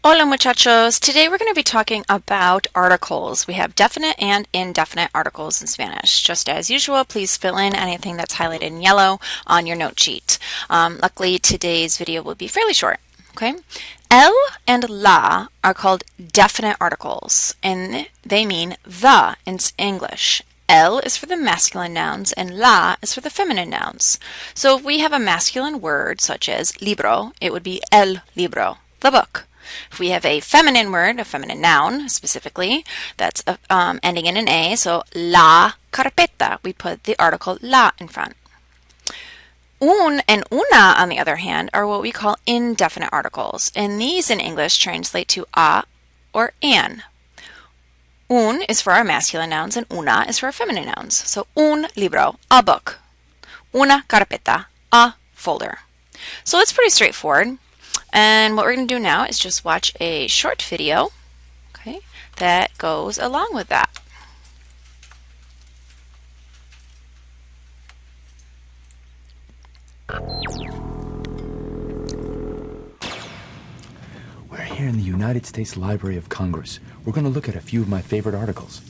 Hola muchachos! Today we're going to be talking about articles. We have definite and indefinite articles in Spanish. Just as usual, please fill in anything that's highlighted in yellow on your note sheet. Luckily, today's video will be fairly short. Okay, el and la are called definite articles, and they mean the in English. El is for the masculine nouns and la is for the feminine nouns. So if we have a masculine word such as libro, it would be el libro, the book. If we have a feminine word, a feminine noun specifically, that's ending in an A, so la carpeta, we put the article la in front. Un and una, on the other hand, are what we call indefinite articles, and these in English translate to a or an. Un is for our masculine nouns and una is for our feminine nouns. So un libro, a book. Una carpeta, a folder. So it's pretty straightforward. And what we're going to do now is just watch a short video, okay, that goes along with that. We're here in the United States Library of Congress. We're going to look at a few of my favorite articles.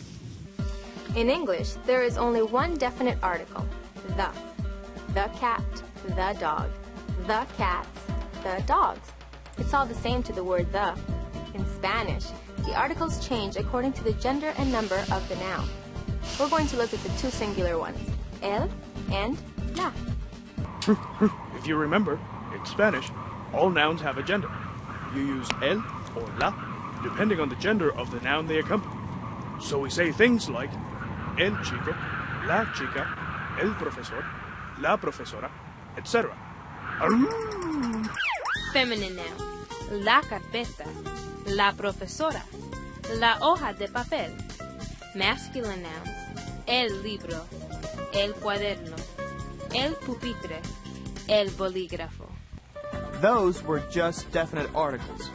In English, there is only one definite article, the. The cat, the dog, the cats, the dogs. It's all the same to the word the. In Spanish, the articles change according to the gender and number of the noun. We're going to look at the two singular ones, el and la. If you remember, in Spanish, all nouns have a gender. You use el or la, depending on the gender of the noun they accompany. So we say things like el chico, la chica, el profesor, la profesora, etc. Feminine nouns, la carpeta, la profesora, la hoja de papel. Masculine nouns, el libro, el cuaderno, el pupitre, el bolígrafo. Those were just definite articles.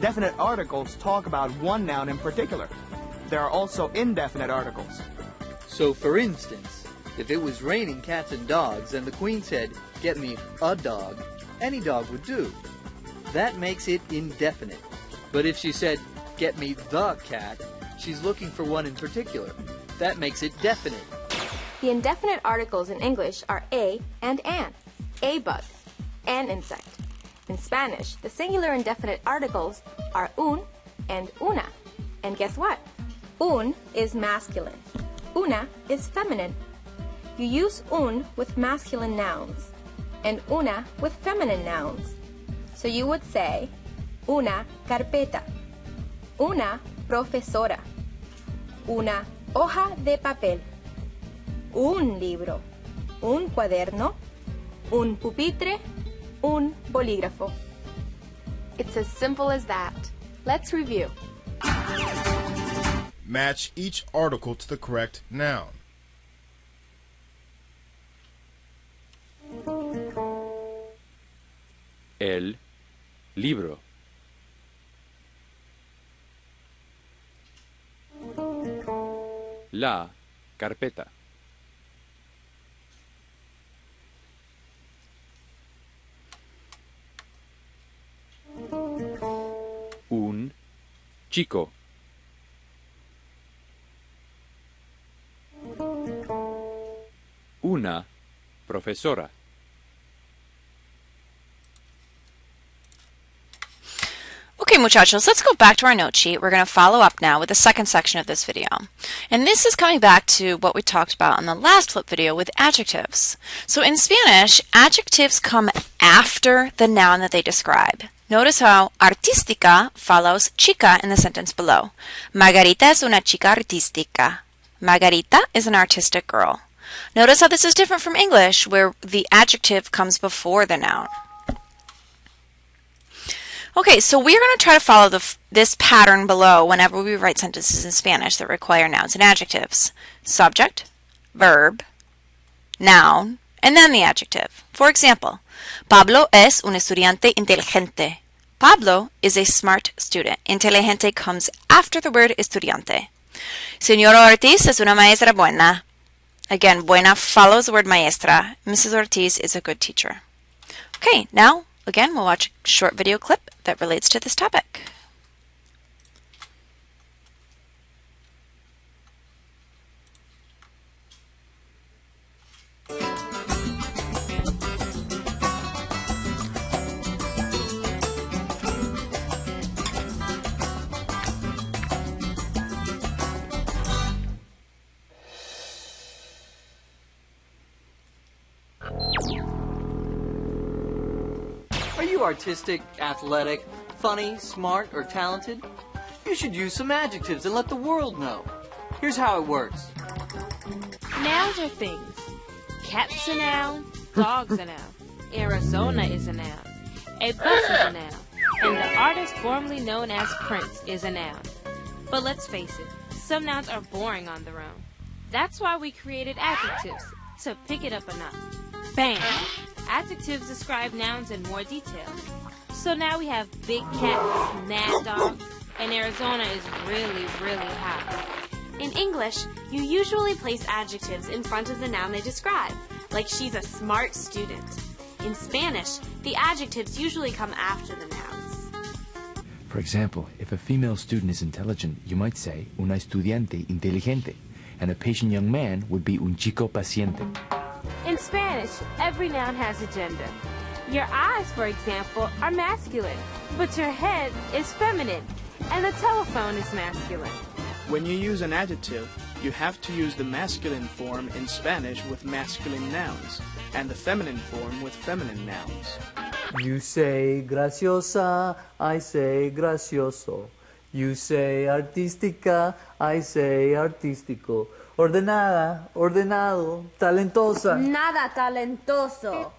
Definite articles talk about one noun in particular. There are also indefinite articles. So, for instance, if it was raining cats and dogs and the Queen said, "Get me a dog," any dog would do. That makes it indefinite. But if she said, "Get me the cat," she's looking for one in particular. That makes it definite. The indefinite articles in English are a and an. A bug, an insect. In Spanish, the singular indefinite articles are un and una. And guess what? Un is masculine. Una is feminine. You use un with masculine nouns and una with feminine nouns. So you would say una carpeta, una profesora, una hoja de papel, un libro, un cuaderno, un pupitre, un bolígrafo. It's as simple as that. Let's review. Match each article to the correct noun. El libro. La carpeta. Un chico. Una profesora. Okay, muchachos, let's go back to our note sheet. We're going to follow up now with the second section of this video. And this is coming back to what we talked about in the last flip video with adjectives. So in Spanish, adjectives come after the noun that they describe. Notice how artística follows chica in the sentence below. Margarita es una chica artística. Margarita is an artistic girl. Notice how this is different from English, where the adjective comes before the noun. Okay, so we're going to try to follow this pattern below whenever we write sentences in Spanish that require nouns and adjectives. Subject, verb, noun, and then the adjective. For example, Pablo es un estudiante inteligente. Pablo is a smart student. Inteligente comes after the word estudiante. Señora Ortiz es una maestra buena. Again, buena follows the word maestra. Mrs. Ortiz is a good teacher. Okay, now, again, we'll watch a short video clip that relates to this topic. you artistic, athletic, funny, smart, or talented? You should use some adjectives and let the world know. Here's how it works. Nouns are things. Cat's a noun, dog's a noun, Arizona is a noun, a bus is a noun, and the artist formerly known as Prince is a noun. But let's face it, some nouns are boring on their own. That's why we created adjectives, to pick it up a notch. Bam! Adjectives describe nouns in more detail. So now we have big cats, mad dogs, and Arizona is really, really hot. In English, you usually place adjectives in front of the noun they describe, like she's a smart student. In Spanish, the adjectives usually come after the nouns. For example, if a female student is intelligent, you might say una estudiante inteligente, and a patient young man would be un chico paciente. In Spanish, every noun has a gender. Your eyes, for example, are masculine, but your head is feminine, and the telephone is masculine. When you use an adjective, you have to use the masculine form in Spanish with masculine nouns, and the feminine form with feminine nouns. You say graciosa, I say gracioso. You say artística, I say artístico. Ordenada, ordenado, talentosa. Nada talentoso.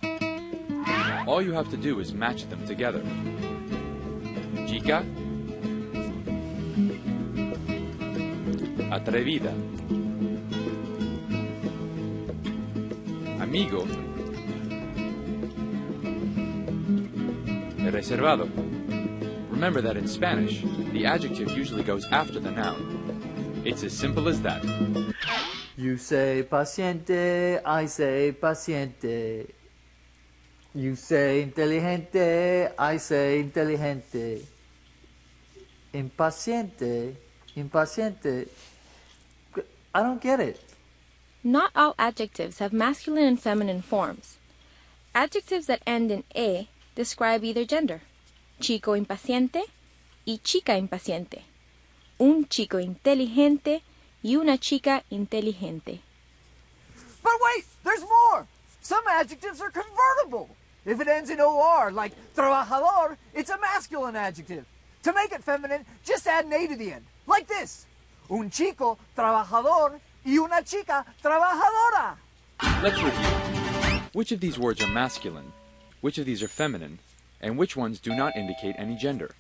All you have to do is match them together. Chica, atrevida. Amigo, reservado. Remember that in Spanish, the adjective usually goes after the noun. It's as simple as that. You say paciente, I say paciente. You say inteligente, I say inteligente. Impaciente, impaciente. I don't get it. Not all adjectives have masculine and feminine forms. Adjectives that end in "a" describe either gender. Chico impaciente y chica impaciente. Un chico inteligente y una chica inteligente. But wait, there's more! Some adjectives are convertible. If it ends in OR, like trabajador, it's a masculine adjective. To make it feminine, just add an A to the end, like this. Un chico trabajador y una chica trabajadora. Let's review. Which of these words are masculine? Which of these are feminine? And which ones do not indicate any gender?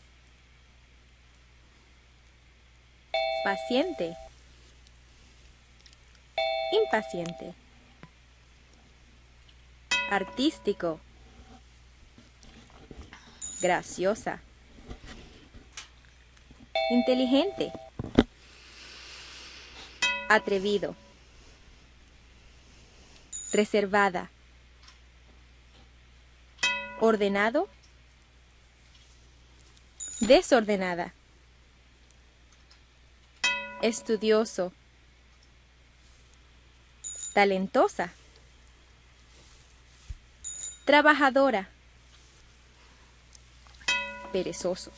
Paciente. Impaciente. Artístico. Graciosa. Inteligente. Atrevido. Reservada. Ordenado. Desordenada. Estudioso. Talentosa. Trabajadora. Perezoso.